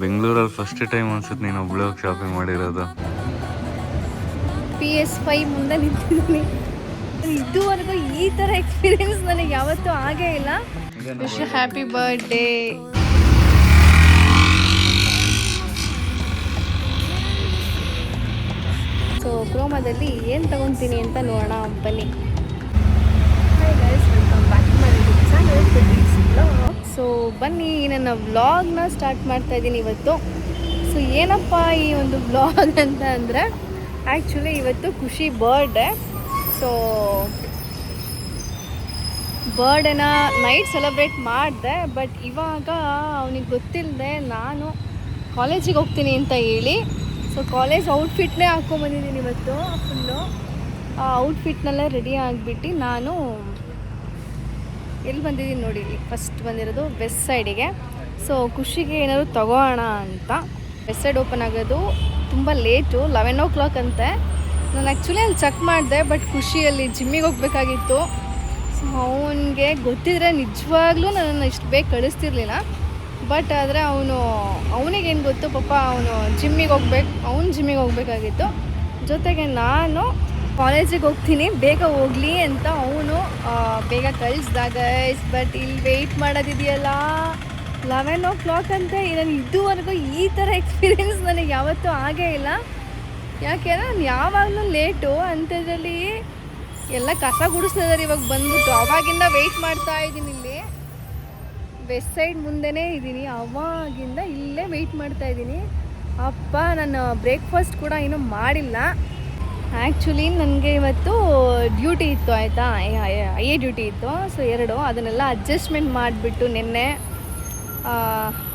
ಬೆಂಗಳೂರಲ್ಲಿ first time ಅನ್ಸುತ್ತೆ ನೀನು ಒಬ್ಳೆ ಶಾಪಿಂಗ್ ಮಾಡಿರೋದು. PS5 ಮುಂದೆ ನಿಂತಿದ್ದೀನಿ. ಇದುವರೆಗೂ ಈ ಥರ ಎಕ್ಸ್ಪೀರಿಯನ್ಸ್ ನನಗೆ ಯಾವತ್ತೂ ಆಗೇ ಇಲ್ಲ. Wish happy birthday. ಸೊ ಕ್ರೋಮಾದಲ್ಲಿ ಏನು ತಗೊತೀನಿ ಅಂತ ನೋಡೋಣ ಬನ್ನಿ. ಸೊ ಬನ್ನಿ, ನನ್ನ ವ್ಲಾಗ್ನ ಸ್ಟಾರ್ಟ್ ಮಾಡ್ತಾ ಇದ್ದೀನಿ ಇವತ್ತು. ಸೊ ಏನಪ್ಪ ಈ ಒಂದು ವ್ಲಾಗ್ ಅಂತ ಅಂದರೆ, ಆ್ಯಕ್ಚುಲಿ ಇವತ್ತು ಖುಷಿ ಬರ್ಡೇ. ಸೊ ಬರ್ಡೇನ ನೈಟ್ ಸೆಲೆಬ್ರೇಟ್ ಮಾಡಿದೆ, ಬಟ್ ಇವಾಗ ಅವನಿಗೆ ಗೊತ್ತಿಲ್ಲದೆ ನಾನು ಕಾಲೇಜಿಗೆ ಹೋಗ್ತೀನಿ ಅಂತ ಹೇಳಿ ಸೊ ಕಾಲೇಜ್ ಔಟ್ಫಿಟ್ನೇ ಹಾಕ್ಕೊಂಬಂದಿದ್ದೀನಿ ಇವತ್ತು. ಫುಲ್ಲು ಆ ಔಟ್ಫಿಟ್ನಲ್ಲೇ ರೆಡಿ ಆಗಿಬಿಟ್ಟು ನಾನು ಎಲ್ಲಿ ಬಂದಿದ್ದೀನಿ ನೋಡಿ, ಇಲ್ಲಿ ಫಸ್ಟ್ ಬಂದಿರೋದು ವೆಸ್ಟ್ ಸೈಡಿಗೆ. ಸೊ ಖುಷಿಗೆ ಏನಾದರೂ ತಗೋಣ ಅಂತ. ವೆಸ್ಟ್ ಸೈಡ್ ಓಪನ್ ಆಗೋದು ತುಂಬ ಲೇಟು, 11 o'clock ಅಂತೆ. ನಾನು ಆ್ಯಕ್ಚುಲಿ ಅಲ್ಲಿ ಚೆಕ್ ಮಾಡಿದೆ, ಬಟ್ ಖುಷಿಯಲ್ಲಿ ಜಿಮ್ಮಿಗೆ ಹೋಗ್ಬೇಕಾಗಿತ್ತು. ಸೊ ಅವನಿಗೆ ಗೊತ್ತಿದ್ರೆ ನಿಜವಾಗ್ಲೂ ನನ್ನನ್ನು ಇಷ್ಟು ಬೇಗ ಕಳಿಸ್ತಿರ್ಲಿಲ್ಲ. ಬಟ್ ಆದರೆ ಅವನಿಗೇನು ಗೊತ್ತು ಪಾಪ, ಅವನು ಜಿಮ್ಮಿಗೆ ಹೋಗ್ಬೇಕಾಗಿತ್ತು. ಜೊತೆಗೆ ನಾನು ಕಾಲೇಜಿಗೆ ಹೋಗ್ತೀನಿ, ಬೇಗ ಹೋಗಲಿ ಅಂತ ಅವನು ಬೇಗ ಕಳಿಸ್ದಾಗ. ಬಟ್ ಇಲ್ಲಿ ವೆಯ್ಟ್ ಮಾಡೋದಿದೆಯಲ್ಲ, 11 o'clock ಅಂತ. ನಾನು ಇದುವರೆಗೂ ಈ ಥರ ಎಕ್ಸ್ಪೀರಿಯನ್ಸ್ ನನಗೆ ಯಾವತ್ತೂ ಆಗೇ ಇಲ್ಲ. ಯಾಕೆಂದರೆ ನಾನು ಯಾವಾಗಲೂ ಲೇಟು. ಅಂಥದ್ರಲ್ಲಿ ಎಲ್ಲ ಕಸ ಗುಡಿಸ್ತಿದ್ದಾರೆ ಇವಾಗ ಬಂದ್ಬಿಟ್ಟು. ಅವಾಗಿಂದ ವೆಯ್ಟ್ ಮಾಡ್ತಾ ಇದ್ದೀನಿ, ಇಲ್ಲಿ ವೆಸ್ಟ್ ಸೈಡ್ ಮುಂದೆನೇ ಇದ್ದೀನಿ. ಅವಾಗಿಂದ ಇಲ್ಲೇ ವೆಯ್ಟ್ ಮಾಡ್ತಾ ಇದ್ದೀನಿ. ಅಪ್ಪ ನಾನು ಬ್ರೇಕ್ಫಾಸ್ಟ್ ಕೂಡ ಇನ್ನೂ ಮಾಡಿಲ್ಲ. ಆ್ಯಕ್ಚುಲಿ ನನಗೆ ಇವತ್ತು ಡ್ಯೂಟಿ ಇತ್ತು, ಆಯಿತಾ, ಐ ಡ್ಯೂಟಿ ಇತ್ತು. ಸೊ 2 ಅದನ್ನೆಲ್ಲ ಅಡ್ಜಸ್ಟ್ಮೆಂಟ್ ಮಾಡಿಬಿಟ್ಟು ನಿನ್ನೆ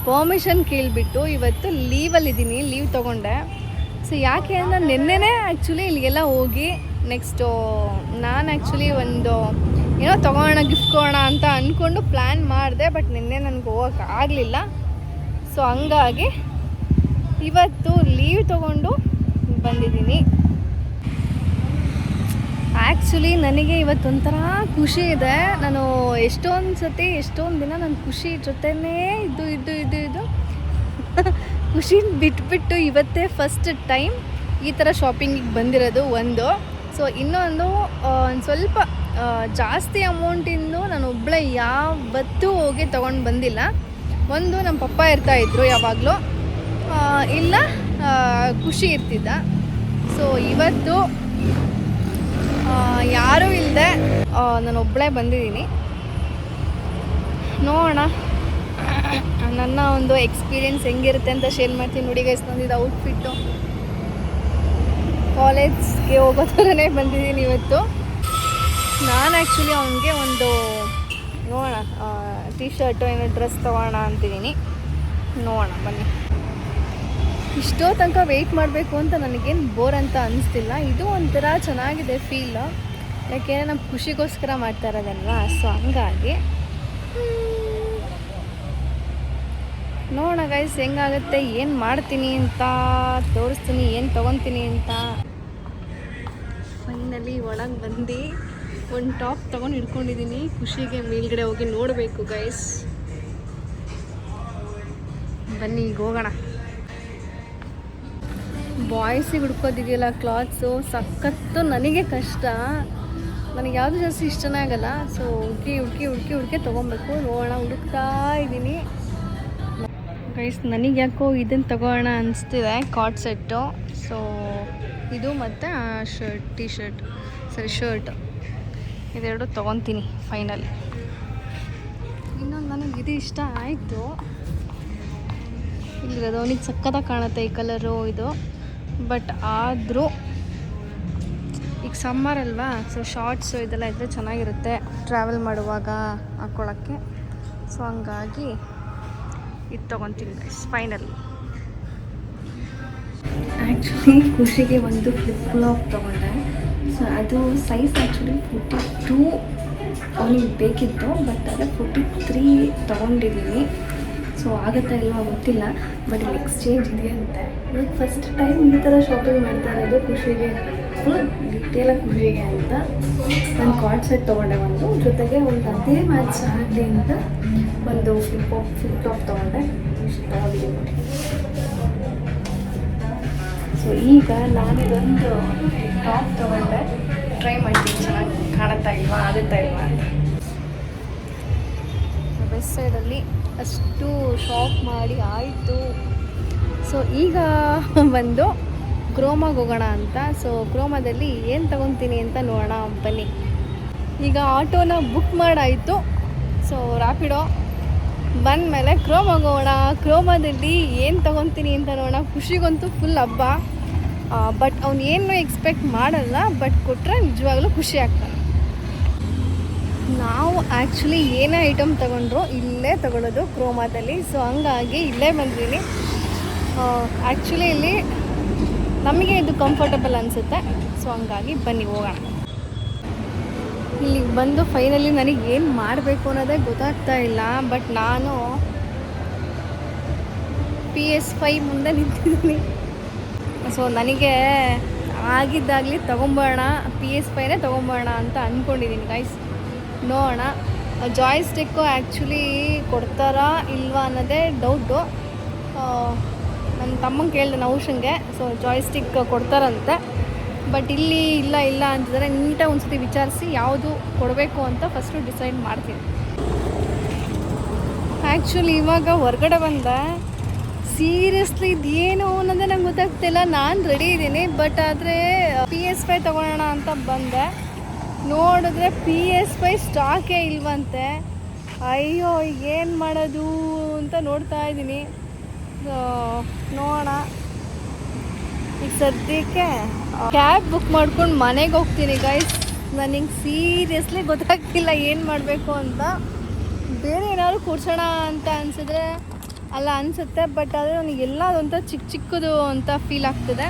ಪರ್ಮಿಷನ್ ಕೇಳಿಬಿಟ್ಟು ಇವತ್ತು ಲೀವಲ್ಲಿದ್ದೀನಿ, ಲೀವ್ ತೊಗೊಂಡೆ. ಸೊ ಯಾಕೆ ಅಂದರೆ ನಿನ್ನೆನೇ ಆ್ಯಕ್ಚುಲಿ ಇಲ್ಲಿಗೆಲ್ಲ ಹೋಗಿ ನೆಕ್ಸ್ಟು ನಾನು ಆ್ಯಕ್ಚುಲಿ ಒಂದು ಏನೋ ತೊಗೊಳ್ಳೋಣ, ಗಿಫ್ಟ್ ಕೊಡೋಣ ಅಂತ ಅಂದ್ಕೊಂಡು ಪ್ಲ್ಯಾನ್ ಮಾಡಿದೆ. ಬಟ್ ನಿನ್ನೆ ನನಗೆ ಹೋಗೋಕೆ ಆಗಲಿಲ್ಲ. ಸೊ ಹಂಗಾಗಿ ಇವತ್ತು ಲೀವ್ ತೊಗೊಂಡು ಬಂದಿದ್ದೀನಿ. ಆ್ಯಕ್ಚುಲಿ ನನಗೆ ಇವತ್ತೊಂಥರ ಖುಷಿ ಇದೆ. ನಾನು ಎಷ್ಟೊಂದು ದಿನ ನನ್ನ ಖುಷಿ ಜೊತೆನೇ ಇದ್ದು ಖುಷಿ ಬಿಟ್ಬಿಟ್ಟು ಇವತ್ತೇ ಫಸ್ಟ್ ಟೈಮ್ ಈ ಥರ ಶಾಪಿಂಗಿಗೆ ಬಂದಿರೋದು ಒಂದು. ಸೊ ಇನ್ನೊಂದು ಸ್ವಲ್ಪ ಜಾಸ್ತಿ ಅಮೌಂಟಿಂದು ನಾನು ಒಬ್ಬಳೇ ಯಾವತ್ತೂ ಹೋಗಿ ತೊಗೊಂಡು ಬಂದಿಲ್ಲ. ಒಂದು ನಮ್ಮ ಪಪ್ಪ ಇರ್ತಾಯಿದ್ರು ಯಾವಾಗಲೂ, ಇಲ್ಲ ಖುಷಿ ಇರ್ತಿದ್ದ. ಸೊ ಇವತ್ತು ಯಾರೂ ಇಲ್ಲದೆ ನಾನು ಒಬ್ಬಳೇ ಬಂದಿದ್ದೀನಿ. ನೋಡೋಣ ನನ್ನ ಒಂದು ಎಕ್ಸ್ಪೀರಿಯೆನ್ಸ್ ಹೆಂಗಿರುತ್ತೆ ಅಂತ ಶೇರ್ ಮಾಡ್ತೀನಿ. ನೋಡಿ ಗೈಸ್, ನಂದಿದ್ದು ಔಟ್ಫಿಟ್ಟು ಕಾಲೇಜ್ಗೆ ಹೋಗೋ ಥರನೇ ಬಂದಿದ್ದೀನಿ ಇವತ್ತು. ನಾನು ಆ್ಯಕ್ಚುಲಿ ಅವನಿಗೆ ಒಂದು ನೋಡೋಣ ಟಿ ಶರ್ಟು ಏನೋ ಡ್ರೆಸ್ ತೊಗೋಣ ಅಂತಿದ್ದೀನಿ. ನೋಡೋಣ ಬನ್ನಿ. ಇಷ್ಟೋ ತನಕ ವೆಯ್ಟ್ ಮಾಡಬೇಕು ಅಂತ ನನಗೇನು ಬೋರ್ ಅಂತ ಅನ್ನಿಸ್ತಿಲ್ಲ. ಇದು ಒಂಥರ ಚೆನ್ನಾಗಿದೆ ಫೀಲ್, ಯಾಕೆಂದರೆ ನಮ್ಮ ಖುಷಿಗೋಸ್ಕರ ಮಾಡ್ತಾ ಇರೋದಲ್ವಾ. ಸೊ ಹಂಗಾಗಿ ನೋಡೋಣ ಗೈಸ್ ಹೆಂಗಾಗುತ್ತೆ, ಏನು ಮಾಡ್ತೀನಿ ಅಂತ ತೋರಿಸ್ತೀನಿ, ಏನು ತೊಗೊತೀನಿ ಅಂತ. ಫೈನಲಿ ಒಳಗೆ ಬಂದು ಒಂದು ಟಾಪ್ ತೊಗೊಂಡು ಇಟ್ಕೊಂಡಿದ್ದೀನಿ. ಖುಷಿಗೆ ಮೇಲ್ಗಡೆ ಹೋಗಿ ನೋಡಬೇಕು ಗೈಸ್. ಬನ್ನಿ ಈಗ ಹೋಗೋಣ. ಬಾಯ್ಸಿಗೆ ಹುಡ್ಕೋದಿದೆಯಲ್ಲ ಕ್ಲಾತ್ಸು, ಸಖತ್ತು ನನಗೆ ಕಷ್ಟ. ನನಗೆ ಯಾವುದು ಜಾಸ್ತಿ ಇಷ್ಟನೇ ಆಗಲ್ಲ. ಸೊ ಹುಡುಕಿ ತೊಗೊಬೇಕು. ನೋಡೋಣ, ಹುಡುಕ್ತಾ ಇದ್ದೀನಿ ಗೈಸ್. ನನಗೆ ಯಾಕೋ ಇದನ್ನು ತಗೋಣ ಅನಿಸ್ತಿದೆ, ಕಾರ್ಡ್ ಸೆಟ್ಟು. ಸೊ ಇದು ಮತ್ತು ಶರ್ಟ್ ಇದೆರಡು ತೊಗೊತೀನಿ ಫೈನಲ್. ಇನ್ನೊಂದು ನನಗೆ ಇದು ಇಷ್ಟ ಆಯಿತು, ಇಲ್ಲಿರೋದು ಅವನಿಗೆ ಸಕ್ಕತ್ತಾಗಿ ಕಾಣುತ್ತೆ ಈ ಕಲರು ಇದು. ಬಟ್ ಆದರೂ ಈಗ ಸಮ್ಮರ್ ಅಲ್ವಾ, ಸೊ ಶಾರ್ಟ್ಸು ಇದೆಲ್ಲ ಇದ್ದರೆ ಚೆನ್ನಾಗಿರುತ್ತೆ ಟ್ರಾವೆಲ್ ಮಾಡುವಾಗ ಹಾಕ್ಕೊಳ್ಳೋಕ್ಕೆ. ಸೊ ಹಂಗಾಗಿ ಇದು ತೊಗೊತೀನಿ ಗೈಸ್ ಫೈನಲ್. ಆ್ಯಕ್ಚುಲಿ ಖುಷಿಗೆ ಒಂದು ಫ್ಲಿಪ್ ಫ್ಲಾಪ್ ತೊಗೊಂಡೆ. ಸೊ ಅದು ಸೈಜ್ ಆ್ಯಕ್ಚುಲಿ 42 ಅವನಿಗೆ ಬೇಕಿತ್ತು, ಬಟ್ ಅದೇ 43 ತೊಗೊಂಡಿದ್ದೀನಿ. ಸೊ ಆಗುತ್ತಾ ಇಲ್ವಾ ಗೊತ್ತಿಲ್ಲ, ಬಟ್ ಇಲ್ಲಿ ಎಕ್ಸ್ಚೇಂಜ್ ಇದೆಯಂತೆ. ಇವಾಗ ಫಸ್ಟ್ ಟೈಮ್ ಈ ಥರ ಶಾಪಿಂಗ್ ಮಾಡ್ತಾ ಇರೋದು ಖುಷಿಗೆ, ಫುಲ್ ಡಿಟೇಲಾಗಿ ಖುಷಿಗೆ ಅಂತ. ನಾನು ಕಾರ್ಡ್ ಸೆಟ್ ತೊಗೊಂಡೆ ಒಂದು, ಜೊತೆಗೆ ಒಂದು ಅದೇ ಮ್ಯಾಚ್ ಆಗಲಿ ಅಂತ ಒಂದು ಫ್ಲಿಪ್ ಫ್ಲಾಪ್ ತೊಗೊಂಡೆ. ಇಷ್ಟ ಆಗಿದೆ ನೋಡಿ. ಸೊ ಈಗ ನಾನಿದೊಂದು ಟಾಪ್ ತೊಗೊಂಡೆ, ಟ್ರೈ ಮಾಡ್ತೀನಿ ಚೆನ್ನಾಗಿ ಕಾಣುತ್ತಾ ಇಲ್ವಾ, ಆಗುತ್ತಾ ಇಲ್ವಾ ಅಂತ. ವೆಸ್ಟ್ ಸೈಡಲ್ಲಿ ಅಷ್ಟು ಶಾಪ್ ಮಾಡಿ ಆಯಿತು. ಸೊ ಈಗ ಬಂದು ಕ್ರೋಮಾಗೆ ಹೋಗೋಣ ಅಂತ. ಸೊ ಕ್ರೋಮಾದಲ್ಲಿ ಏನು ತೊಗೊತೀನಿ ಅಂತ ನೋಡೋಣ ಬನ್ನಿ. ಈಗ ಆಟೋನ ಬುಕ್ ಮಾಡಾಯಿತು. ಸೊ ರ್ಯಾಪಿಡೋ ಬಂದಮೇಲೆ ಕ್ರೋಮಾಗೆ ಹೋಗೋಣ. ಕ್ರೋಮಾದಲ್ಲಿ ಏನು ತೊಗೊತೀನಿ ಅಂತ ನೋಡೋಣ. ಖುಷಿಗಂತೂ ಫುಲ್ ಹಬ್ಬ. ಬಟ್ ಅವ್ನು ಏನು ಎಕ್ಸ್ಪೆಕ್ಟ್ ಮಾಡಲ್ಲ, ಬಟ್ ಕೊಟ್ಟರೆ ನಿಜವಾಗ್ಲೂ ಖುಷಿ ಆಗ್ತಾನೆ. ನಾವು ಆ್ಯಕ್ಚುಲಿ ಏನೇ ಐಟಮ್ ತೊಗೊಂಡ್ರು ಇಲ್ಲೇ ತೊಗೊಳೋದು ಕ್ರೋಮಾದಲ್ಲಿ. ಸೊ ಹಂಗಾಗಿ ಇಲ್ಲೇ ಬಂದಿದ್ದೀನಿ. ಆ್ಯಕ್ಚುಲಿ ಇಲ್ಲಿ ನಮಗೆ ಇದು ಕಂಫರ್ಟಬಲ್ ಅನಿಸುತ್ತೆ. ಸೊ ಹಂಗಾಗಿ ಬನ್ನಿ ಹೋಗೋಣ. ಇಲ್ಲಿಗೆ ಬಂದು ಫೈನಲಿ ನನಗೆ ಏನು ಮಾಡಬೇಕು ಅನ್ನೋದೇ ಗೊತ್ತಾಗ್ತಾ ಇಲ್ಲ. ಬಟ್ ನಾನು PS5 ಮುಂದೆ ನಿಂತಿದ್ದೀನಿ. ಸೊ ನನಗೆ ಆಗಿದ್ದಾಗಲಿ ತೊಗೊಂಬೋಣ, PS5ನೇ ತೊಗೊಂಬೋಣ ಅಂತ ಅಂದ್ಕೊಂಡಿದ್ದೀನಿ ಗೈಸ್. ನೋಡೋಣ. ಜಾಯ್ಸ್ಟಿಕ್ಕು ಆ್ಯಕ್ಚುಲಿ ಕೊಡ್ತಾರಾ ಇಲ್ವಾ ಅನ್ನೋದೇ ಡೌಟು. ನನ್ನ ತಮ್ಮಂಗೆ ಕೇಳಿದೆ ನೌಶಂಗೆ. ಸೊ ಜಾಯ್ಸ್ಟಿಕ್ ಕೊಡ್ತಾರಂತೆ. ಬಟ್ ಇಲ್ಲಿ ಇಲ್ಲ ಅಂತಿದ್ದಾರೆ. ನೀಟಾಗಿ ಒಂದ್ಸತಿ ವಿಚಾರಿಸಿ ಯಾವುದು ಕೊಡಬೇಕು ಅಂತ ಫಸ್ಟು ಡಿಸೈಡ್ ಮಾಡ್ತೀನಿ. ಆ್ಯಕ್ಚುಲಿ ಇವಾಗ ಹೊರಗಡೆ ಬಂದೆ. ಸೀರಿಯಸ್ಲಿ ಇದೇನು ಅನ್ನೋದೇ ನಂಗೆ ಗೊತ್ತಾಗ್ತಿಲ್ಲ. ನಾನು ರೆಡಿ ಇದ್ದೀನಿ, ಬಟ್ ಆದರೆ PS5 ತೊಗೊಳ್ಳೋಣ ಅಂತ ಬಂದೆ. ನೋಡಿದ್ರೆ PS5 ಸ್ಟಾಕೇ ಇಲ್ವಂತೆ. ಅಯ್ಯೋ ಏನು ಮಾಡೋದು ಅಂತ ನೋಡ್ತಾ ಇದ್ದೀನಿ. ನೋಡೋಣ. ಈಗ ಸದ್ಯಕ್ಕೆ ಕ್ಯಾಬ್ ಬುಕ್ ಮಾಡ್ಕೊಂಡು ಮನೆಗೆ ಹೋಗ್ತೀನಿ ಗೈಸ್. ನನಗೆ ಸೀರಿಯಸ್ಲಿ ಗೊತ್ತಾಗ್ತಿಲ್ಲ ಏನು ಮಾಡಬೇಕು ಅಂತ. ಬೇರೆ ಏನಾದ್ರು ಕೊಡ್ಸೋಣ ಅಂತ ಅನಿಸಿದ್ರೆ ಅಲ್ಲ ಅನಿಸುತ್ತೆ. ಬಟ್ ಆದರೆ ನನಗೆ ಎಲ್ಲ ಅದೊಂಥರ ಚಿಕ್ಕದು ಅಂತ ಫೀಲ್ ಆಗ್ತದೆ.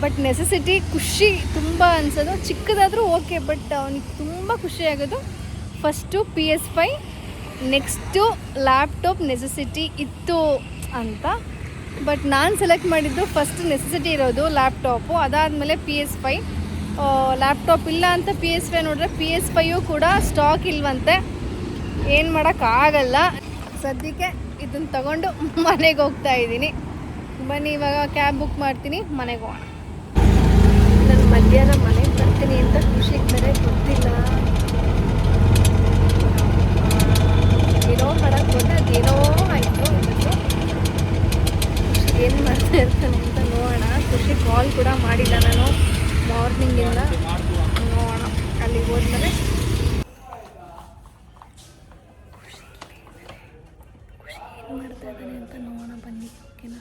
ಬಟ್ ನೆಸೆಸಿಟಿ ಖುಷಿ ತುಂಬ ಅನಿಸೋದು. ಚಿಕ್ಕದಾದರೂ ಓಕೆ, ಬಟ್ ಅವನಿಗೆ ತುಂಬ ಖುಷಿ ಆಗೋದು first PS5, next laptop necessity ಇತ್ತು ಅಂತ. ಬಟ್ ನಾನು ಸೆಲೆಕ್ಟ್ ಮಾಡಿದ್ದು ಫಸ್ಟ್ ನೆಸೆಸಿಟಿ ಇರೋದು ಲ್ಯಾಪ್ಟಾಪು. ಅದಾದಮೇಲೆ PS5. ಲ್ಯಾಪ್ಟಾಪ್ ಇಲ್ಲ ಅಂತ PS5 ನೋಡಿದ್ರೆ PS5 ಕೂಡ ಸ್ಟಾಕ್ ಇಲ್ವಂತೆ. ಏನು ಮಾಡೋಕ್ಕಾಗಲ್ಲ. ಸದ್ಯಕ್ಕೆ ಇದನ್ನು ತಗೊಂಡು ಮನೆಗೆ ಹೋಗ್ತಾ ಇದ್ದೀನಿ. ಬನ್ನಿ ಇವಾಗ ಕ್ಯಾಬ್ ಬುಕ್ ಮಾಡ್ತೀನಿ, ಮನೆಗೆ ಹೋಗೋಣ. ನಾನು ಮಧ್ಯಾಹ್ನ ಮನೆಗೆ ಬರ್ತೀನಿ ಅಂತ ಖುಷಿಗೆ ಬೇರೆ ಗೊತ್ತಿಲ್ಲ. ಏನೋ ಮಾಡೋಕ್ಕೆ ಹೋದ್ರೆ ಅದೇನೋ ಆಯಿತು. ಏನು ಮಾಡ್ತಾ ಇರ್ತಾನೆ ಅಂತ ನೋಡೋಣ. ಖುಷಿ ಕಾಲ್ ಕೂಡ ಮಾಡಿಲ್ಲ ನಾನು ಮಾರ್ನಿಂಗಿಂದ. ನೋಡೋಣ ಅಲ್ಲಿಗೆ ಹೋದ್ಮೇಲೆ. ಖುಷಿ ಏನು ಮಾಡ್ತಾ ಇದ್ದಾನೆ ಅಂತ ನೋಡೋಣ ಬನ್ನಿ. ಓಕೆನಾ?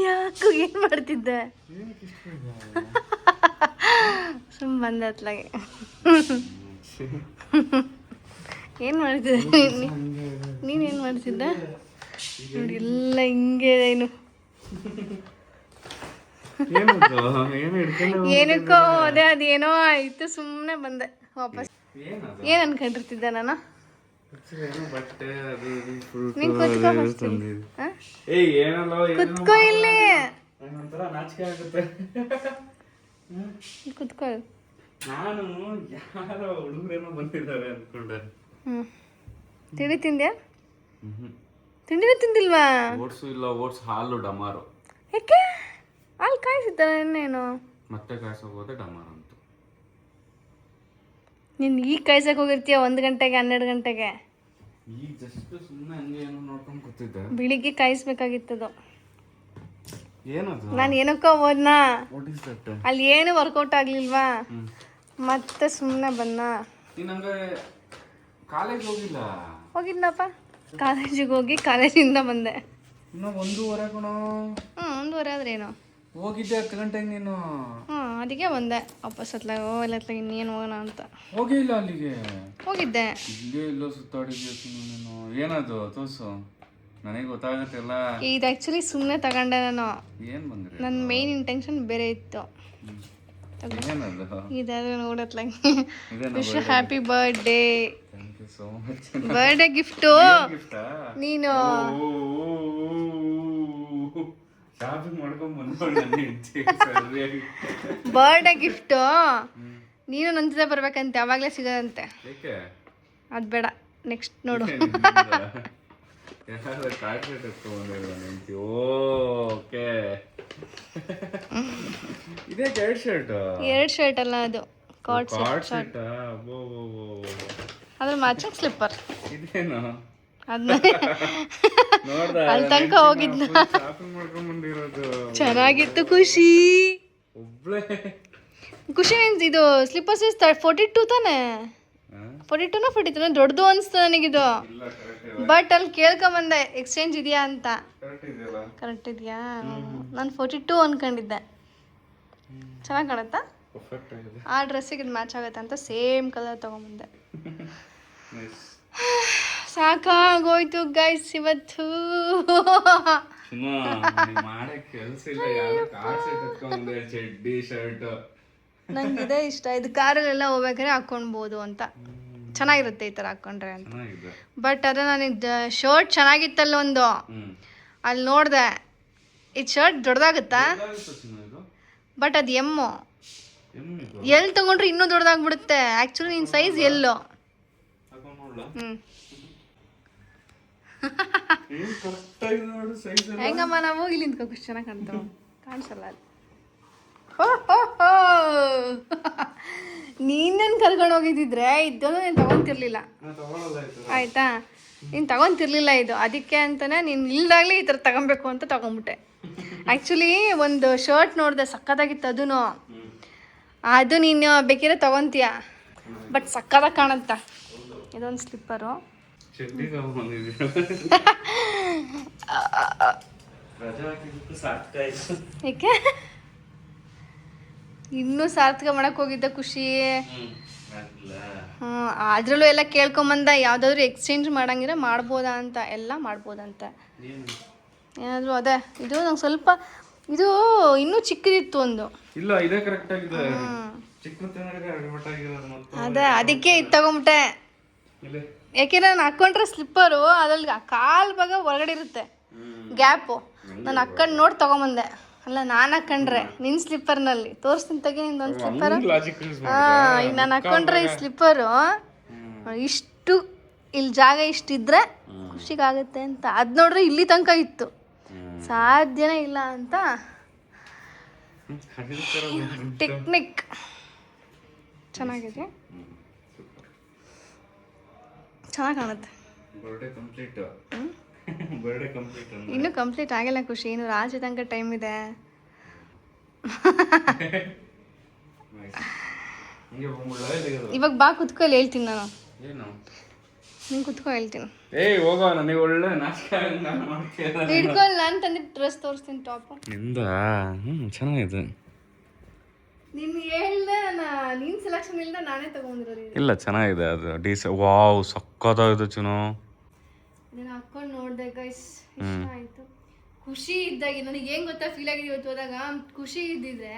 ಯಾಕೋ ಏನು ಮಾಡ್ತಿದ್ದೆ? ಸುಮ್ಮ ಬಂದೆ ಅತ್ಲಾಗೆ. ಏನು ಮಾಡ್ತಿದ್ದೆ ನೀನೇನು ಮಾಡ್ತಿದ್ದೆ? ನೋಡಿ ಎಲ್ಲ ಹಿಂಗೆ ಏನು ಏನಕ್ಕೋ ಅದೇ ಅದೇನೋ ಆಯಿತು. ಸುಮ್ಮನೆ ಬಂದೆ ವಾಪಸ್. ಏನು ಅನ್ಕೊಂಡಿರ್ತಿದ್ದೆ ನಾನು? ನೀನು ಕುತ್ಕೋ ಇಲ್ಲಿ. ಕುತ್ಕೋ. ನಾನು ಯಾರೋ ಹುಡುಗರೇನೋ ಬಂದಿದ್ದಾರೆ ಅನ್ಕೊಂಡೆ. ತಿಂಡಿ ತಿಂದ್ಯಾ? ತಿಂಡಿನೇ ತಿಂದಿಲ್ವಾ? ಓಟ್ಸು ಇಲ್ಲ, ಓಟ್ಸ್ ಹಾಲು ಡಮಾರು. ಯಾಕೆ? ಹಾಲು ಕಾಯಿಸಿದ್ದಾನೆ ಇನ್ನೇನು? ಮತ್ತೆ ಕಾಯಿಸೋಗೋದೆ ಡಮಾರು ಅಂತ. ನೀನು ಈಗ ಕಾಯ್ಸಕ್ಕೆ ಹೋಗಿರ್ತೀಯ 1 ಗಂಟೆಗೆ 12 ಗಂಟೆಗೆ. ಈಗ ಜಸ್ಟ್ ಸುಮ್ಮನೆ ಹಂಗೆ ಏನೋ ನೋಡ್ಕೊಂಡು ಕೂತಿದ್ದೆ. ಬೆಳಿಗ್ಗೆ ಕಾಯಿಸ್ಬೇಕಾಗಿತ್ತದು. ಏನದು? ನಾನು ಏನಕ್ಕೋ ಹೋದ್ನಾ, ವಾಟ್ ಇಸ್ ದಟ್? ಅಲ್ಲಿ ಏನು ವರ್ಕೌಟ್ ಆಗ್ಲಿಲ್ವಾ, ಮತ್ತೆ ಸುಮ್ಮನೆ ಬಂದ. ನೀನಂಗೆ ಕಾಲೇಜ್ ಹೋಗಿಲ್ಲ? ಹೋಗಿದ್ನಪ್ಪ, ಕಾಲೇಜಿಗೆ ಹೋಗಿ ಕಾಲೇಜಿಂದ ಬಂದೆ. ಇನ್ನು 1:30 ಕಣೋ. 1:30 ಆದ್ರೇನು? ಹೋಗಿದ್ದೆ 10 ಗಂಟೆಗೆ ನೀನು. ಅದಕ್ಕೆ ಬಂದೆ ವಾಪಸ್. ಎಲ್ಲ ಇನ್ನೇನು ಹೋಗೋಣ ಅಂತ ಹೋಗಿಲ್ಲ. ಅಲ್ಲಿಗೆ ಹೋಗಿದ್ದೆ. ಇಲ್ಲೇ ಇಲ್ಲೋ ಸುತ್ತಾಡಿದ್ಯಾ ನೀನು. ಏನದು ತೋರ್ಸು, ನನಗೆ ಗೊತ್ತಾಗತ್ತಿಲ್ಲ. ಇದು ಆ್ಯಕ್ಚುಲಿ ಸುಮ್ಮನೆ ತಗೊಂಡೆ ನಾನು. ಏನು ಬಂದ್ರಿ? ನನ್ನ ಮೇನ್ ಇಂಟೆನ್ಷನ್ ಬೇರೆ ಇತ್ತು. ಏನದು? ಇದಾದ್ರೆ ನೋಡತ್ಲಾಗ wish happy birthday. Thank you so much. Birthday gift ಗಿಫ್ಟಾ? ನೀನು ಶಾಪಿಂಗ್ ಮಾಡ್ಕೊಂಡ್ ಬಂದ್ಕೊಂಡು ಬರ್ಡೇ ಗಿಫ್ಟು ನೀನು ನನ್ನ ಜೊತೆ ಬರ್ಬೇಕಂತೆ, ಅವಾಗಲೇ ಸಿಗೋದಂತೆ. ಏಕೆ ಅದು ಬೇಡ, ನೆಕ್ಸ್ಟ್ ನೋಡು. ಓಕೆ ಇದೇ ಎರಡು ಶರ್ಟ್. ಎರಡು ಶರ್ಟ್ ಅಲ್ಲ, ಅದು ಕಾರ್ಡ್ ಶರ್ಟ್. ಅದ್ರ ಮ್ಯಾಚಿಂಗ್ ಸ್ಲಿಪ್ಪರ್. ಇದೇನು ಅದನ್ನ ಅಲ್ಲಿ ತನಕ ಹೋಗಿದ್ನ. ಶಾಪಿಂಗ್ ಮಾಡ್ಕೊಂಡ್ ಬಂದಿರೋದು ಚೆನ್ನಾಗಿತ್ತು. ಖುಷಿ ಒಬ್ಳೆ ಖುಷಿ ಮೀನ್ಸ್ ಇದು ಸ್ಲಿಪ್ಪರ್ಸ್ 42 ತಾನೆ, 42 43 ದೊಡ್ಡದು ಅನಿಸ್ತು ನನಗಿದು. ಬಟ್ ಅಲ್ಲಿ ಕೇಳ್ಕೊಂಬಂದೆ ಎಕ್ಸ್ಚೇಂಜ್ ಇದೆಯಾ ಅಂತ. ಕರೆಕ್ಟ್ ಇದೆಯಾ? ನಾನು 42 ಅನ್ಕೊಂಡಿದ್ದೆ. ಚೆನ್ನಾಗಿ ಕಾಣುತ್ತಾ? ಆ ಡ್ರೆಸ್ಸಿಗೆ ಇದು ಮ್ಯಾಚ್ ಆಗುತ್ತೆ ಅಂತ ಸೇಮ್ ಕಲರ್ ತೊಗೊಂಬಂದೆ. ಸಾಕಾಗೋಯ್ತು ಗೈಸ್ ಇವತ್ತು. ನಂಗಿದೆ ಇಷ್ಟ ಇದು, ಕಾರಲ್ಲೆಲ್ಲ ಹೋಗ್ಬೇಕಾದ್ರೆ ಹಾಕ್ಕೊಳ್ಬೋದು ಅಂತ. ಚೆನ್ನಾಗಿರುತ್ತೆ ಈ ಥರ ಹಾಕ್ಕೊಂಡ್ರೆ ಅಂತ. ಬಟ್ ಅದ ನನಗೆ ಶರ್ಟ್ ಚೆನ್ನಾಗಿತ್ತಲ್ಲ ಒಂದು, ಅಲ್ಲಿ ನೋಡಿದೆ. ಇದು ಶರ್ಟ್ ದೊಡ್ಡದಾಗುತ್ತಾ? ಬಟ್ ಅದು ಎಮ್ಮು, ಎಲ್ಲಿ ತಗೊಂಡ್ರೆ ಇನ್ನೂ ದೊಡ್ಡದಾಗ್ಬಿಡುತ್ತೆ. ಆ್ಯಕ್ಚುಲಿ ನಿನ್ನ ಸೈಜ್ ಎಲ್ಲೋ. ಹೆಂಗಮ್ಮ ನಾವು ಇಲ್ಲಿ ನಿಂತ್ಕೋ, ಖುಷಿ ಚೆನ್ನಾಗಿ ಕಾಣ್ತಾವ. ಕಾಣಿಸಲ್ಲ ಅದು. ನೀನನ್ನು ಕರ್ಕೊಂಡು ಹೋಗಿದ್ದಿದ್ರೆ ಇದನ್ನು ನೀನು ತಗೊತಿರ್ಲಿಲ್ಲ ಆಯ್ತಾ. ನೀನು ತಗೊತಿರ್ಲಿಲ್ಲ ಇದು, ಅದಕ್ಕೆ ಅಂತಾನೆ ನೀನು ಇಲ್ದಾಗಲೇ ಈ ಥರ ತಗೊಬೇಕು ಅಂತ ತಗೊಂಬಿಟ್ಟೆ. ಆ್ಯಕ್ಚುಲಿ ಒಂದು ಶರ್ಟ್ ನೋಡಿದೆ, ಸಕ್ಕತ್ತಾಗಿತ್ತು. ಅದು ನೀನು ಬೇಕಿದ್ರೆ ತಗೊತೀಯ, ಬಟ್ ಸಕ್ಕತ್ತಾಗಿ ಕಾಣುತ್ತಾ. ಇದೊಂದು ಸ್ಲಿಪ್ಪರು. ಏಕೆ ಇನ್ನೂ ಸಾರ್ಥಕ ಮಾಡಕ್ ಹೋಗಿದ್ದ ಖುಷಿ. ಅದ್ರಲ್ಲೂ ಎಲ್ಲ ಕೇಳ್ಕೊಂಬಂದ, ಯಾವ್ದಾದ್ರು ಎಕ್ಸ್ಚೇಂಜ್ ಮಾಡಂಗಿದ್ರೆ ಮಾಡ್ಬೋದಾ ಅಂತ. ಎಲ್ಲ ಮಾಡ್ಬೋದಂತ ಏನಾದ್ರು. ಅದೇ ಇದು ನಂಗೆ ಸ್ವಲ್ಪ ಇದು ಇನ್ನೂ ಚಿಕ್ಕದಿತ್ತು ಒಂದು. ಇಲ್ಲ ಇದೇ ಕರೆಕ್ಟ್ ಆಗಿದೆ. ಅದೇ ಅದಕ್ಕೆ ಇದು ತಗೊಂಬಿಟ್ಟೆ. ಯಾಕೆಂದ್ರೆ ನಾನು ಹಾಕೊಂಡ್ರೆ ಸ್ಲಿಪ್ಪರು ಅದ್ರಲ್ಲಿ ಕಾಲ್ ಭಾಗ ಹೊರಗಡೆ ಇರುತ್ತೆ, ಗ್ಯಾಪು. ನಾನು ಹಾಕೊಂಡು ನೋಡಿ ತಗೊಂಬಂದೆ. ಅಲ್ಲ ನಾನು ಹಾಕೊಂಡ್ರೆ ನಿನ್ನ ಸ್ಲಿಪ್ಪರ್ನಲ್ಲಿ ತೋರಿಸ್ತೀನಿ ತೆಗಿ ನಿಂದೊಂದು ಸ್ಲಿಪ್ಪರು. ಈಗ ನಾನು ಹಾಕೊಂಡ್ರೆ ಈ ಸ್ಲಿಪ್ಪರು ಇಷ್ಟು ಇಲ್ಲಿ ಜಾಗ ಇಷ್ಟಿದ್ರೆ ಖುಷಿಗಾಗುತ್ತೆ ಅಂತ. ಅದು ನೋಡ್ರೆ ಇಲ್ಲಿ ತನಕ ಇತ್ತು, ಸಾಧ್ಯನೇ ಇಲ್ಲ ಅಂತ ಟೆಕ್ನಿಕ್. ಚೆನ್ನಾಗಿದೆ, ಚೆನ್ನಾಗಿ ಕಾಣುತ್ತೆ. ಇನ್ನೂ ಕಂಪ್ಲೀಟ್ ಆಗಿಲ್ಲ ಖುಷಿ, ಇನ್ನು ರಾಜ ತನಕ ಟೈಮ್ ಇದೆ. ಇವಾಗ ಬಾ ಕುತ್ಕೊಳ್ಳಿ, ಹೇಳ್ತೀನಿ ನಾನು. ನೀನು ಕುತ್ಕೊ, ಹೇಳ್ತೀನಿ. ಹಿಡ್ಕೊಳ್ಳಿ, ನಾನು ತಂದಿಟ್ಟು ಡ್ರೆಸ್ ತೋರಿಸ್ತೀನಿ. ಟಾಪ್ ಚೆನ್ನಾಗಿದೆ. ನೀನು ಹೇಳ್ದೆ, ನೀನು ಸೆಲೆಕ್ಷನ್ ಇಲ್ಲದೆ ನಾನೇ ತಗೊಂಡಿರೋದು. ಇಲ್ಲ ಚೆನ್ನಾಗಿದೆ ಅದು. ವಾವ್ ಸಕ್ಕತ್ತಾಗಿದೆ ಚಿನ್ನು. ನಾನು ಹಾಕೊಂಡು ನೋಡಿದೆ ಗೈಸ್, ಇಷ್ಟ ಆಯಿತು. ಖುಷಿ ಇದ್ದಾಗೆ ನನಗೆ ಏನು ಗೊತ್ತಾ ಫೀಲ್ ಆಗಿದೆ ಇವತ್ತು ಹೋದಾಗ. ಖುಷಿ ಇದ್ದಿದ್ರೆ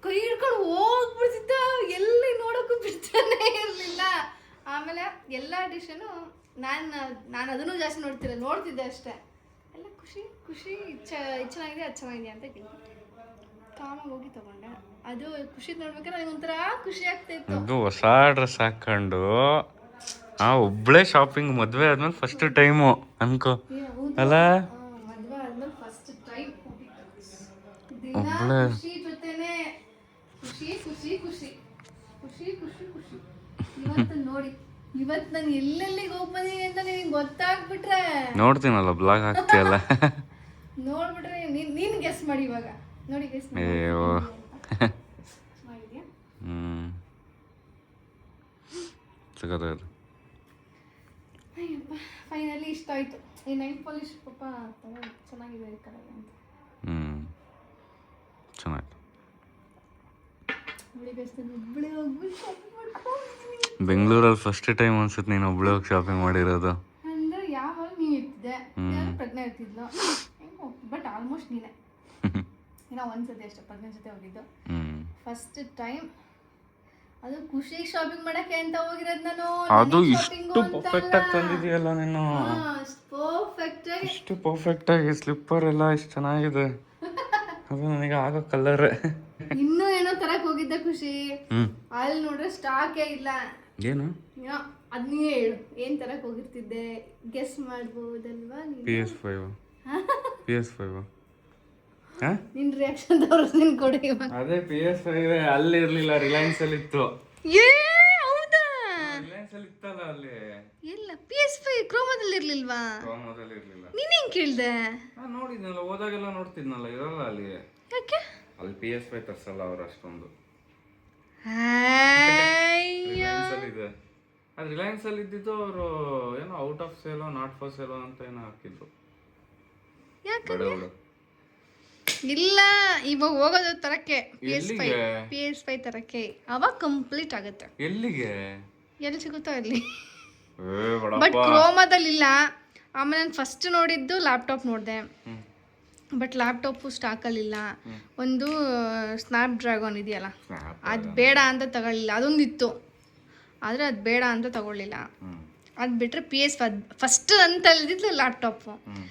ಕೈ ಹಿಡ್ಕೊಂಡು ಹೋಗ್ಬಿಡ್ತಿದ್ದ, ಎಲ್ಲಿ ನೋಡೋಕ್ಕೂ ಬಿಡ್ತಾನೆ ಇರಲಿಲ್ಲ. ಆಮೇಲೆ ಎಲ್ಲ ಡಿಶನ್ನು ನಾನು ಅದನ್ನು ಜಾಸ್ತಿ ನೋಡ್ತಿದ್ದೆ ಅಷ್ಟೇ. ಎಲ್ಲ ಖುಷಿ ಖುಷಿ ಇದು ಚೆನ್ನಾಗಿದೆ, ಅದು ಚೆನ್ನಾಗಿದೆ ಅಂತ ಕೇಳ್ಬಿಟ್ಟೆ. ಕಾಮಾಗಿ ಹೋಗಿ ತಗೊಂಡೆ. ಅದು ಖುಷಿ ನೋಡ್ಬೇಕಾದ್ರೆ ನನಗೆ ಒಂಥರ ಖುಷಿ ಆಗ್ತಾಯಿತ್ತು. ಹೊಸ ಡ್ರೆಸ್ ಹಾಕೊಂಡು ಒಬ್ಳೆ ಶಾಪಿಂಗ್ ಮದ್ವೆ ಆದ್ಮೇಲೆ ಫಸ್ಟ್ ಟೈಮು ಅನ್ಕೋ ಅಲ್ಲ. ಮದ್ವೆ ಆದ್ಮೇಲೆ ಫಸ್ಟ್ ಟೈಮ್ ಒಬ್ಳೆ ಖುಷಿ ಜೊತೆನೆ ಖುಷಿ ಖುಷಿ ಖುಷಿ ಖುಷಿ ಖುಷಿ ಖುಷಿ. ಇವತ್ತು ನೋಡಿ, ಇವತ್ತು ನಾನು ಎಲ್ಲೆಲ್ಲಿಗೆ ಹೋಗ್ಬಂದಿನಿ ಅಂತ ನಿನಗೆ ಗೊತ್ತಾಗ್ಬಿಟ್ರೆ ನೋಡ್ತೀನಲ್ಲ ಬ್ಲಾಗ್ ಹಾಕ್ತಿಯಲ್ಲ, ನೋಡ್ಬಿಟ್ರೆ ನೀನು ಗೆಸ್ ಮಾಡಿ. ಇವಾಗ ನೋಡಿ ಗೆಸ್ ಮಾಡಿ. ಸಿಗೋದು ಅಯ್ಯಪ್ಪ, ಫೈನಲಿ ಇಷ್ಟ ಆಯಿತು. ಈ ನೈಟ್ ಪಾಲಿಶ್ ಪಾಪ ಚೆನ್ನಾಗಿದೆ ಈ ಕಡೆ ಅಂತ. ಚೆನ್ನಾಗಿ ಬೆಂಗಳೂರಲ್ಲಿ ಫಸ್ಟ್ ಟೈಮ್ ಅನ್ಸುತ್ತೆ ನೀನು ಒಬ್ಳೆ ಹೋಗಿ ಶಾಪಿಂಗ್ ಮಾಡಿರೋದು. ಅಂದ್ರೆ ಯಾವಾಗ ನೀನು ಇರ್ತಿದ್ದೆ, ಪ್ರಜ್ಞೆ ಇರ್ತಿದ್ಲು, ಬಟ್ ಆಲ್ಮೋಸ್ಟ್ ನೀನೆ. ಏನೋ ಒಂದ್ಸತಿ ಅಷ್ಟೇ ಪ್ರಜ್ಞೆ ಜೊತೆ ಹೋಗಿದ್ದು ಫಸ್ಟ್ ಟೈಮ್. ಅದು ಖುಷಿ ಶಾಪಿಂಗ್ ಮಾಡಕ್ಕೆ ಅಂತ ಹೋಗಿರೋದು ನಾನು. ಅದು ಇಷ್ಟು ಪರ್ಫೆಕ್ಟ್ ಆಗಿ ತಂದಿದೆಯಲ್ಲ ನೀನು, ಪರ್ಫೆಕ್ಟ್ ಆಗಿ ಇಷ್ಟು ಪರ್ಫೆಕ್ಟ್ ಆಗಿ ಸ್ಲಿಪ್ಪರ್ ಎಲ್ಲ ಇಷ್ಟು ಚೆನ್ನಾಗಿದೆ. ಅದು ನನಗೆ ಆಗೋ ಕಲರ್. ಇನ್ನೂ ಏನೋ ತರಕ್ ಹೋಗಿದ್ದೆ ಖುಷಿ, ಹ್ಮ್ ಅಲ್ಲಿ ನೋಡ್ರೆ ಸ್ಟಾಕೇ ಇಲ್ಲ. ಏನು ಏನೋ ಅದ್ ನೀವೇ ಹೇಳು, ಏನ್ ತರಕ್ ಹೋಗಿರ್ತಿದ್ದೆ, ಗೆಸ್ ಮಾಡ್ಬೋದಲ್ವಾ ನೀನು? PS5 ನಿನ್ ರಿಯಾಕ್ಷನ್ ತೋರಿಸ್ತೀನಿ ಕೊಡಿ ಇವಾಗ. ಅದೇ PS5 ಅಲ್ಲಿ ಇರ್ಲಿಲ್ಲ, ರಿಲಯನ್ಸ್ ಅಲ್ಲಿ ಇತ್ತು. ಹೌದಾ? ರಿಲಯನ್ಸ್ ಅಲ್ಲಿ ಇತ್ತಲ್ಲ ಅಲ್ಲಿ. ಇಲ್ಲ PS5 ಕ್ರೋಮಾದಲ್ಲಿ ಇರ್ಲಿಲ್ವಾ? ಕ್ರೋಮಾದಲ್ಲಿ ಇರ್ಲಿಲ್ಲ. ನೀನ್ ಹೆಂಗ್ ಕೇಳ್ದೆ? ನಾನು ನೋಡಿದ್ನಲ್ಲ, ಹೋದಾಗೆಲ್ಲ ನೋಡ್ತಿದ್ನಲ್ಲ, ಇರಲ್ಲ ಅಲ್ಲಿ. ಯಾಕೆ? ಅಲ್ಲಿ PS5 ತರ್ಸಲ್ಲ ಅವ್ರು ಅಷ್ಟೊಂದು. ಅಯ್ಯೋ, ರಿಲಯನ್ಸ್ ಅಲ್ಲಿ ಇದೆ. ಅದು ರಿಲಯನ್ಸ್ ಅಲ್ಲಿ ಇದ್ದಿದ್ದು ಅವರು ಏನೋ ಔಟ್ ಆಫ್ ಸೇಲೋ ನಾಟ್ ಫಾರ್ ಸೇಲೋ ಅಂತ ಏನೋ ಹಾಕಿದ್ರು. ಯಾಕೆ? ಬಡವಳು. ಇಲ್ಲ, ಇವಾಗ ಹೋಗೋದು ತರಕ್ಕೆ PS5 ಎಲ್ಲಿಗೆ? ತರಕ್ಕೆ, ಅವಾಗ ಕಂಪ್ಲೀಟ್ ಆಗುತ್ತೆ. ಎಲ್ಲಿಗೆ? ಎಲ್ಲಿ ಸಿಗುತ್ತೋ ಅಲ್ಲಿ. ಬಡಪ್ಪ. ಬಟ್ ಕ್ರೋಮಾದಲ್ಲಿ ಇಲ್ಲ. ಆಮೇಲೆ ನಾನು ಫಸ್ಟ್ ನೋಡಿದ್ದು ಲ್ಯಾಪ್ಟಾಪ್ ನೋಡಿದೆ, ಹ್ಮ್. But laptop ಸ್ಟಾಕಲ್ಲಿಲ್ಲ. ಒಂದು ಸ್ನ್ಯಾಪ್ ಡ್ರ್ಯಾಗನ್ ಇದೆಯಲ್ಲ, Snap ಅದು ಬೇಡ ಅಂತ ತಗೊಳ್ಳಿಲ್ಲ. ಅದೊಂದಿತ್ತು, ಆದರೆ ಅದು ಬೇಡ ಅಂತ ತಗೊಳ್ಳಿಲ್ಲ. ಹ್ಮ್. ಅದು ಬಿಟ್ಟರೆ PS5 ಫಸ್ಟ್ ಅಂತ ಹೇಳಿದ್ದು ಲ್ಯಾಪ್ಟಾಪು. ಹ್ಮ್.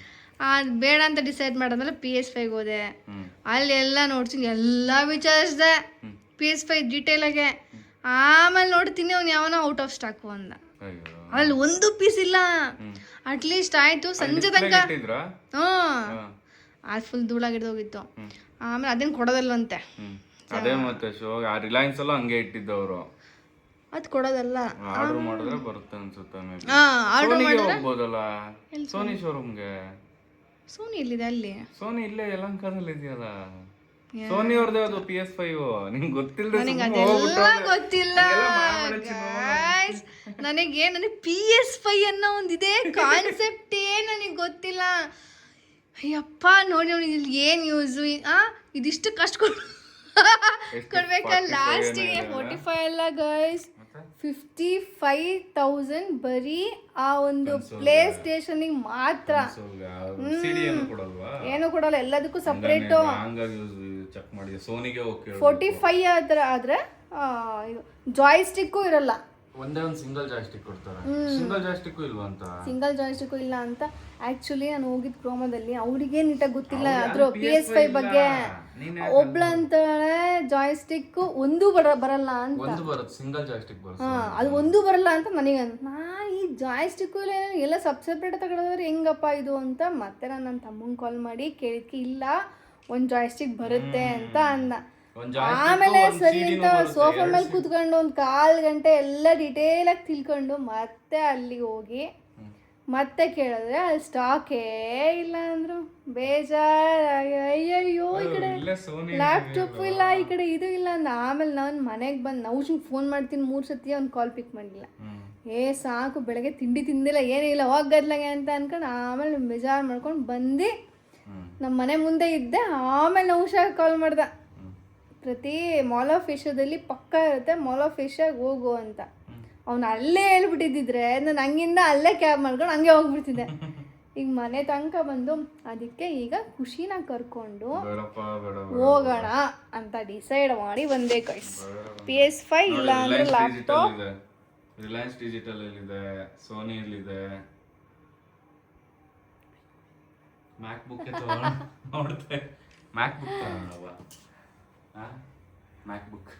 ಅದು ಬೇಡ ಅಂತ ಡಿಸೈಡ್ ಮಾಡಿದ್ಮೇಲೆ PS5 ಹೋದೆ. ಹ್ಮ್. ಅಲ್ಲಿ ಎಲ್ಲ ನೋಡ್ತೀನಿ, ಎಲ್ಲ ವಿಚಾರಿಸಿದೆ PS5 ಡೀಟೇಲಾಗೆ. ಆಮೇಲೆ ನೋಡ್ತೀನಿ ಅವ್ನು ಯಾವನೋ ಔಟ್ ಆಫ್ ಸ್ಟಾಕು ಅಂದ. ಅಯ್ಯೋ. ಅಲ್ಲಿ ಒಂದು ಪೀಸ್ ಇಲ್ಲ. ಅಟ್ಲೀಸ್ಟ್ ಆಯಿತು ಸಂಜೆ ತನಕ. ಇಟ್ಟಿದ್ರಾ? ಹ್ಞೂ, ಹಾ. ಅದು ಫುಲ್ ಧೂಳಾಗಿಡ್ದೋಗಿತ್ತು. ಆಮೇಲೆ ಅದೇನು ಕೊಡೋದಲ್ವಂತೆ. ಅದೇ ಮತ್ತೆ ಶೋ ಆ ರಿಲಯನ್ಸ್ ಅಲ್ಲ ಹಂಗೆ ಇಟ್ಟಿದ್ದವರು. ಅದು ಕೊಡೋದಲ್ಲ, ಆರ್ಡರ್ ಮಾಡಿದ್ರೆ ಬರುತ್ತೆ ಅನ್ಸುತ್ತೆ. ಆರ್ಡರ್ ಮಾಡಿದ್ರೆ ಹೋಗ್ಬೋದಲ್ಲ ಸೋನಿ ಶೋರೂಮ್ಗೆ. ಸೋನಿ ಎಲ್ಲಿದೆ? ಅಲ್ಲಿ ಸೋನಿ ಇಲ್ಲೇ ಯಲಹಂಕದಲ್ಲಿ ಇದೆಯಲ್ಲ. ಸೋನಿ ಅವ್ರದ್ದು ಅದು PS5. ನಿಂಗೆ ಗೊತ್ತಿಲ್ಲ? ನನಗೆ ಅದೆಲ್ಲ ಗೊತ್ತಿಲ್ಲ ಗಾಯ್ಸ್. ನನಗೆ PS5 ಅನ್ನೋ ಒಂದಿದೆ ಕಾನ್ಸೆಪ್ಟೇ ನನಗೆ ಗೊತ್ತಿಲ್ಲ. ಅಯ್ಯಪ್ಪ, ನೋಡಿ ನೋಡಿ ಇಲ್ಲಿ ಏನು ಯೂಸು. ಇದಿಷ್ಟು ಕಷ್ಟ ಕೊಡ್ಬೇಕಲ್ಲ ಲಾಸ್ಟಿಗೆ. 45 ಅಲ್ಲ ಗೈಸ್, 55,000 ಬರೀ ಆ ಒಂದು ಪ್ಲೇ ಸ್ಟೇಷನ್ಗೆ ಮಾತ್ರ. ಏನು ಕೊಡಲ್ಲ, ಎಲ್ಲದಕ್ಕೂ ಸಪ್ರೇಟು. ಚೆಕ್ ಮಾಡಿ ಸೋನಿಗೆ 45 ಆದ್ರೆ ಇದು ಜಾಯ್ಸ್ಟಿಕ್ಕು ಇರಲ್ಲ. ಒಂದೇ ಒಂದು ಸಿಂಗಲ್ ಜಾಯ್ಸ್ಟಿಕ್ ಕೊಡ್ತಾರೆ. ಸಿಂಗಲ್ ಜಾಯ್ಸ್ಟಿಕ್ಕು ಇಲ್ವಾ ಅಂತ? ಸಿಂಗಲ್ ಜಾಯ್ಸ್ಟಿಕ್ಕು ಇಲ್ಲ ಅಂತ. ಆಕ್ಚುಲಿ ನಾನು ಹೋಗಿದ್ದು ಕ್ರೋಮಾದಲ್ಲಿ, ಅವ್ರಿಗೆ ನೀಟಾಗಿ ಗೊತ್ತಿಲ್ಲ ಅದ್ರ PS5 ಬಗ್ಗೆ. ಒಬ್ಳ ಅಂತಾಳೆ ಜಾಯ್ಸ್ಟಿಕ್ ಒಂದು ಬರಲ್ಲ ಅಂತ. ಒಂದು ಬರುತ್ತೆ, ಸಿಂಗಲ್ ಜಾಯ್ಸ್ಟಿಕ್ ಬರುತ್ತೆ. ಅದು ಒಂದು ಬರಲ್ಲ ಅಂತ ನನಗೆ. ಈ ಜಾಯ್ಸ್ಟಿಕ್ಕು ಇಲ್ಲ, ಎಲ್ಲ ಸಪ್ರೇಟ್ ತಗೊಳೋದ್ರೆ ಹೆಂಗಪ್ಪ ಇದು ಅಂತ. ಮತ್ತೆ ನಾನು ನನ್ನ ತಮ್ಮಂಗೆ ಕಾಲ್ ಮಾಡಿ ಕೇಳಿದ್ಕೆ, ಇಲ್ಲ ಒಂದು ಜಾಯ್ಸ್ಟಿಕ್ ಬರುತ್ತೆ ಅಂತ ಅಂದ. ಆಮೇಲೆ ಸರಿ ಅಂತ ಸೋಫಾ ಮೇಲೆ ಕೂತ್ಕೊಂಡು ಒಂದು 1/4 ಗಂಟೆ ಎಲ್ಲ ಡೀಟೇಲ್ ಆಗಿ ತಿಳ್ಕೊಂಡು ಮತ್ತೆ ಅಲ್ಲಿಗೆ ಹೋಗಿ ಮತ್ತೆ ಕೇಳಿದ್ರೆ ಅಲ್ಲಿ ಸ್ಟಾಕೇ ಇಲ್ಲ ಅಂದ್ರು. ಬೇಜಾರಾಗಿ ಅಯ್ಯಯ್ಯೋ, ಈ ಕಡೆ ಲ್ಯಾಪ್ಟಾಪ್ ಇಲ್ಲ, ಈ ಕಡೆ ಇದು ಇಲ್ಲ ಅಂದ. ಆಮೇಲೆ ನಾನು ಮನೆಗೆ ಬಂದು ನೌಶಿಂಗ್ ಫೋನ್ ಮಾಡ್ತೀನಿ 3 ಸತಿ, ಅವ್ನು ಕಾಲ್ ಪಿಕ್ ಮಾಡಲಿಲ್ಲ. ಸಾಕು, ಬೆಳಗ್ಗೆ ತಿಂಡಿ ತಿಂದಿಲ್ಲ, ಏನಿಲ್ಲ, ಹೋಗದ್ಲಾಗೆ ಅಂತ ಅನ್ಕೊಂಡು ಆಮೇಲೆ ಬೇಜಾರು ಮಾಡ್ಕೊಂಡು ಬಂದು ನಮ್ಮ ಮನೆ ಮುಂದೆ ಇದ್ದೆ. ಆಮೇಲೆ ನೌಶಾಗ ಕಾಲ್ ಮಾಡ್ದೆ. ಪ್ರತಿ ಮಾಲ್ ಆಫ್ ಏಷ್ಯಾದಲ್ಲಿ ಪಕ್ಕ ಇರುತ್ತೆ, ಮಾಲ್ ಆಫ್ ಏಷ್ಯಾಗೆ ಹೋಗು ಅಂತ. ಅವ್ನು ಅಲ್ಲೇ ಹೇಳ್ಬಿಟ್ಟಿದ್ದಿದ್ರೆ ನಾನು ಹಂಗಿಂದ ಅಲ್ಲೇ ಕ್ಯಾಬ್ ಮಾಡ್ಕೊಂಡು ಹಂಗೆ ಹೋಗ್ಬಿಡ್ತಿದ್ದೆ. ಈಗ ಮನೆ ತನಕ ಬಂದು ಅದಕ್ಕೆ ಈಗ ಖುಷಿನ ಕರ್ಕೊಂಡು ಹೋಗೋಣ ಅಂತ ಡಿಸೈಡ್ ಮಾಡಿ ಬಂದೆ ಗೈಸ್. PS5 ಇಲ್ಲ ಅಂದ್ರೆ ಲ್ಯಾಪ್ಟಾಪ್. ರಿಲಯನ್ಸ್ ಡಿಜಿಟಲ್ ಇದೆ, ಸೋನಿ ಇದೆ, ಮ್ಯಾಕ್ ಬುಕ್ ನೋಡ್ತೆ. ಮ್ಯಾಕ್ ಬುಕ್ ತಗೊಳ್ಳೋಣ. ಮ್ಯಾಕ್ ಬುಕ್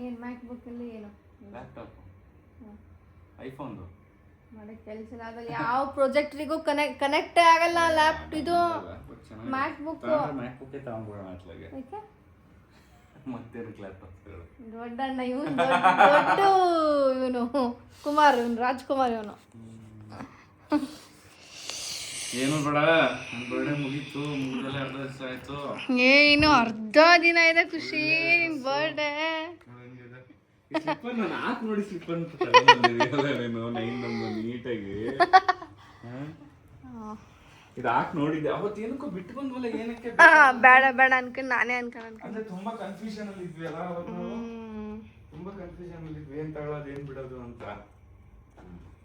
ಏನು ಮ್ಯಾಕ್ ಬುಕ್ಕಲ್ಲಿ ಏನು ಲ್ಯಾಪ್ಟಾಪ್ ಐಫೋನ್ದು ಮಾಡಕ್ಕೆ ಕೆಲಸ ಇಲ್ಲ. ಅದ್ರಲ್ಲಿ ಯಾವ ಪ್ರಾಜೆಕ್ಟ್ರಿಗೂ ಕನೆಕ್ಟೇ ಆಗಲ್ಲ ಇದು ಮ್ಯಾಕ್ ಬುಕ್. ಮ್ಯಾಕ್ ಬುಕ್ಕೇ ತಗೊಂಡ್ಬಿಡೋಣ ಅಟ್ಲಾಗೆ. ಯಾಕೆ ಮತ್ತೆ ಲ್ಯಾಪ್ಟಾಪ್ ದೊಡ್ಡ ಅಣ್ಣ ಇವನು, ದೊಡ್ಡ ಇವನು ಕುಮಾರ್, ಇವನು ರಾಜ್ಕುಮಾರ್ ಇವನು. ಏನು ಬೇಡ, ನನ್ನ ಬರ್ಡೇ ಮುಗೀತು, ಮುಗಿದಲ್ಲೇ ಅರ್ಧ ದಿವಸ ಆಯ್ತು. ಇನ್ನು ಅರ್ಧ ದಿನ ಇದೆ ಖುಷಿ ನಿನ್ ಬರ್ಡೇ. ಸ್ಲಿಪ್ಪರ್ ನಾನು ಹಾಕಿ ನೋಡಿ, ಸ್ಲಿಪ್ಪರ್ ನೀಟಾಗಿ ಇದು ಹಾಕಿ ನೋಡಿದ್ದೆ ಅವತ್ತು. ಏನಕ್ಕೋ ಬಿಟ್ಟು ಬಂದ್ವಲ್ಲ, ಏನಕ್ಕೆ ಬೇಡ ಬೇಡ ಅನ್ಕೊಂಡು ನಾನೇ ಅನ್ಕೊಂಡು ಅಂದ್ರೆ ತುಂಬಾ ಕನ್ಫ್ಯೂಷನ್ ಅಲ್ಲಿ ಇದ್ವಿ ಅಲ್ಲ ಅವತ್ತು. ತುಂಬಾ ಕನ್ಫ್ಯೂಷನ್ ಅಲ್ಲಿ ಇದ್ವಿ, ಏನ್ ತಗೊಳ್ಳೋದು ಏನ್ ಬಿಡೋದು ಅಂತ.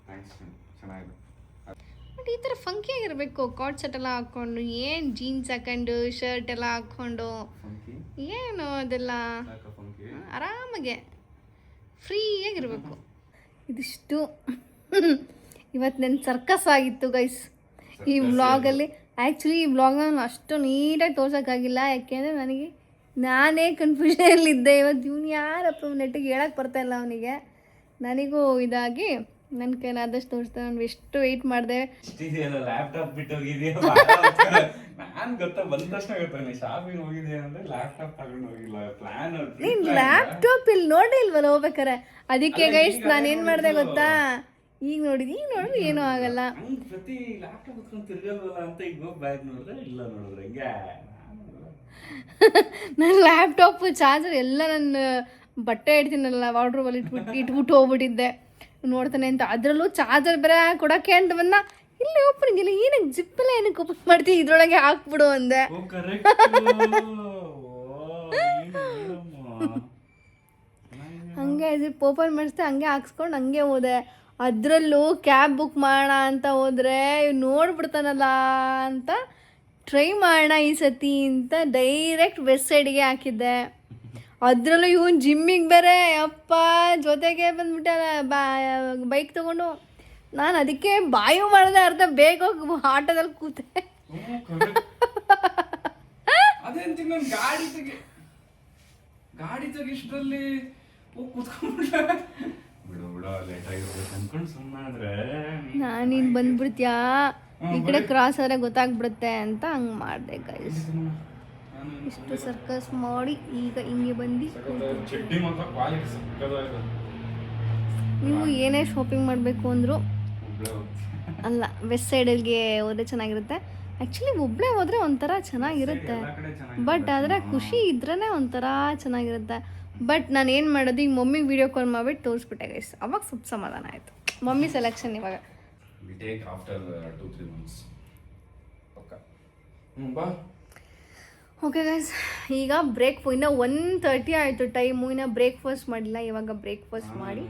ಥ್ಯಾಂಕ್ಸ್, ಚೆನ್ನಾಗಿದೆ. ಬಟ್ ಈ ಥರ ಫಂಕಿ ಆಗಿರಬೇಕು, ಕಾಟ್ ಸೆಟ್ ಎಲ್ಲ ಹಾಕ್ಕೊಂಡು, ಏನು ಜೀನ್ಸ್ ಹಾಕೊಂಡು ಶರ್ಟ್ ಎಲ್ಲ ಹಾಕ್ಕೊಂಡು ಏನು ಅದೆಲ್ಲ ಆರಾಮಾಗೆ ಫ್ರೀಯಾಗಿರಬೇಕು. ಇದಿಷ್ಟು ಇವತ್ತು ನನ್ನ ಸರ್ಕಸ್ ಆಗಿತ್ತು ಗೈಸ್ ಈ ವ್ಲಾಗಲ್ಲಿ. ಆ್ಯಕ್ಚುಲಿ ಈ ವ್ಲಾಗ್ನ ನಾನು ಅಷ್ಟು ನೀಟಾಗಿ ತೋರ್ಸೋಕ್ಕಾಗಿಲ್ಲ, ಯಾಕೆಂದರೆ ನನಗೆ ನಾನೇ ಕನ್ಫ್ಯೂಷನಲ್ಲಿದ್ದೆ. ಇವತ್ತು ಇವನು ಯಾರಪ್ಪ ನೆಟ್ಟಿಗೆ ಹೇಳಕ್ಕೆ ಬರ್ತಾಯಿಲ್ಲ ಅವನಿಗೆ. ನನಗೂ ಇದಾಗಿ ನನ್ನ ಕೈಲಾದಷ್ಟು ತೋರಿಸ್ದೆ. ನಾನು ಎಷ್ಟು ವೆಯ್ಟ್ ಮಾಡಿದೆ. ಲ್ಯಾಪ್ಟಾಪ್ ಬಿಟ್ಟು ಹೋಗಿದ್ಯಾ? ನಾನು ಗೊತ್ತಾ ಬಂದ ತಕ್ಷಣ ಗೊತ್ತಾನೆ ಶಾಪಿಂಗ್ ಹೋಗಿದ್ಯಾ ಅಂದ್ರೆ ಲ್ಯಾಪ್ಟಾಪ್ ತಗೊಂಡು ಹೋಗಿಲ್ಲ. ಪ್ಲಾನ್ ನೀನು ಲ್ಯಾಪ್ಟಾಪ್ ಇಲ್ಲಿ ನೋಡೇ ಇಲ್ವಲ್ಲ ಹೋಗ್ಬೇಕಾರೆ. ಅದಕ್ಕೆ ಗೈಸ್ ನಾನೇನು ಮಾಡಿದೆ ಗೊತ್ತಾ, ಈಗ ನೋಡಿದ್ವಿ ಏನೂ ಆಗಲ್ಲ. ಪ್ರತಿ ಲ್ಯಾಪ್ಟಾಪ್ ಹೊತ್ಕೊಂಡು ತಿರ್ಗಲ್ವಲ್ಲ ಅಂತ ಈಗ ಹೋಗಿ ಬ್ಯಾಗ್ ನೋಡಿದ್ರೆ ಇಲ್ಲ ನೋಡಿದ್ರೆ ಹೆಂಗೆ. ನನ್ನ ಲ್ಯಾಪ್ಟಾಪ್ ಚಾರ್ಜರ್ ಎಲ್ಲ ನನ್ನ ಬಟ್ಟೆ ಇಡ್ತೀನಲ್ಲ ವಾರ್ಡ್ರೋಬಲ್ಲಿ ಇಟ್ಬಿಟ್ಟು ಹೋಗ್ಬಿಟ್ಟಿದ್ದೆ. ನೋಡ್ತಾನೆ ಅಂತ ಅದರಲ್ಲೂ ಚಾರ್ಜರ್ ಬೇರೆ ಕೊಡೋಕ್ಕೆ ಅಂತ ಬಂದ. ಇಲ್ಲಿ ಓಪನಿಂಗ್ ಇಲ್ಲ, ಏನಕ್ಕೆ ಜಿಪ್ಪೆಲ್ಲ ಏನಕ್ಕೆ ಓಪನ್ ಮಾಡ್ತೀವಿ, ಇದ್ರೊಳಗೆ ಹಾಕ್ಬಿಡು ಅಂದೆ. ಹಂಗೆ ಜಿಪ್ ಓಪನ್ ಮಾಡಿಸ್ದೆ, ಹಂಗೆ ಹಾಕ್ಸ್ಕೊಂಡು ಹಂಗೆ ಹೋದೆ. ಅದರಲ್ಲೂ ಕ್ಯಾಬ್ ಬುಕ್ ಮಾಡೋಣ ಅಂತ ಹೋದರೆ ನೋಡ್ಬಿಡ್ತಾನಲ್ಲ ಅಂತ ಟ್ರೈ ಮಾಡೋಣ ಈ ಸತಿ ಅಂತ ಡೈರೆಕ್ಟ್ ವೆಸ್ಟ್ ಸೈಡಿಗೆ ಹಾಕಿದ್ದೆ. ಅದರಲ್ಲೂ ಇವನು ಜಿಮ್ಮಿಗೆ ಬೇರೆ ಅಪ್ಪ ಜೊತೆಗೆ ಬಂದ್ಬಿಟ್ಟಲ್ಲ ಬೈಕ್ ತೊಗೊಂಡು. ನಾನು ಅದಕ್ಕೆ ಬಾಯು ಮಾಡಿದೆ, ಅರ್ಧ ಬೇಗ ಹೋಗಿ ಆಟೋದಲ್ಲಿ ಕೂತೆ. ಗಾಡಿ ತೆಗಿಷ್ಟರಲ್ಲಿ ನಾನಿನ್ ಬಂದ್ಬಿಡ್ತೀಯಾ ಈ ಕಡೆ ಕ್ರಾಸ್ ಆದರೆ ಗೊತ್ತಾಗ್ಬಿಡುತ್ತೆ ಅಂತ ಹಂಗೆ ಮಾಡಿದೆ ಗೈಸ್. ಇಷ್ಟು ಸರ್ಕಸ್ ಮಾಡಿ ಈಗ ಹಿಂಗೆ ಬಂದು ನೀವು ಏನೇ ಶಾಪಿಂಗ್ ಮಾಡಬೇಕು ಅಂದರೂ ಅಲ್ಲ ವೆಸ್ಟ್ ಸೈಡಲ್ಲಿಗೆ ಹೋದರೆ ಚೆನ್ನಾಗಿರುತ್ತೆ. ಆ್ಯಕ್ಚುಲಿ ಒಬ್ಬಳೇ ಹೋದರೆ ಒಂಥರ ಚೆನ್ನಾಗಿರುತ್ತೆ, ಬಟ್ ಆದರೆ ಖುಷಿ ಇದ್ರೇ ಒಂಥರ ಚೆನ್ನಾಗಿರುತ್ತೆ. ಬಟ್ ನಾನು ಏನು ಮಾಡೋದು, ಈಗ ಮಮ್ಮಿಗೆ ವೀಡಿಯೋ ಕಾಲ್ ಮಾಡಿಬಿಟ್ಟು ತೋರಿಸ್ಬಿಟ್ಟೆ ಗೈಸ್. ಅವಾಗ ಸ್ವಲ್ಪ ಸಮಾಧಾನ ಆಯಿತು. ಮಮ್ಮಿ ಸೆಲೆಕ್ಷನ್ ಇವಾಗ ಓಕೆ ಗೈಸ್. ಈಗ ಇನ್ನೂ 1:30 ಆಯಿತು ಟೈಮು, ಇನ್ನೂ ಬ್ರೇಕ್ಫಾಸ್ಟ್ ಮಾಡಿಲ್ಲ. ಇವಾಗ ಬ್ರೇಕ್ಫಾಸ್ಟ್ ಮಾಡಿ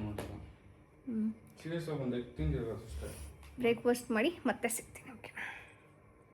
ಬ್ರೇಕ್ಫಾಸ್ಟ್ ಮಾಡಿ ಮತ್ತೆ ಸಿಗ್ತೀನಿ.